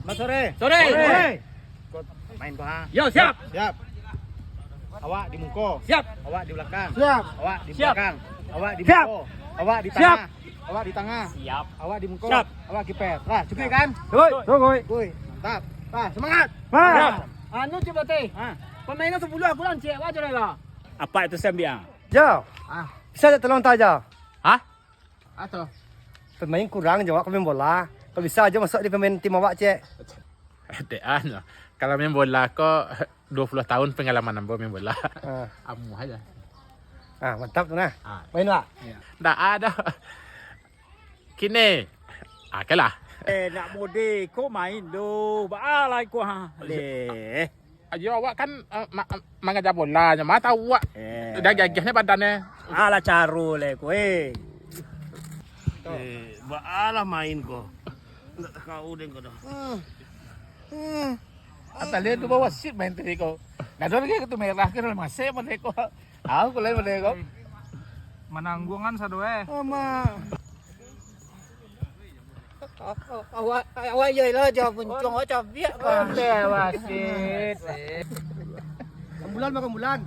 Selamat sore. Sore. Ikut main kau ha. Yo, siap. Siap. Awak di muka. Siap. Awak di belakang. Siap. Awak di Siap. belakang. Awak di Siap. muka. Awak di Siap. tengah. Awak di tengah. Siap. Awak di muka. Siap. Awak kiper. Lah, cukup kan? Cukup. Kuy, mantap. Ah, semangat. Siap. Anu coba teh. Ah. Pemainnya 10 aku lancet aja lah. Apa itu Sembia? Ya, Ah. bisa tak tolong taja. Hah? Atau Pemain kurang jawab pemain bola. Kalau bisa aja masuk di pemain tim awak cek. Dean, kalau main bola kok 20 tahun pengalaman ambo main bola. Ah, Amu aja. mantap tu nah. Ah. Main lah. Nggak ada. Kini. Kalah. Nak mode kau main do. Baalai kau ha. Leh. Ayo awak kan mengajar bola, cuma tahu awak. Udah gagahnya badannya. Ala caru leh kau. baalah main kau. Enggak tahu deh kau dah. Atas lihat tu bawa wasit main tadi kau. Nah, dulu kita tu merah kan masih mereka. Aku lain mereka. Menanggungan sadoe. Awak je lah jawab puncong awak cabiak kan. Wasit. Bulan makan bulan.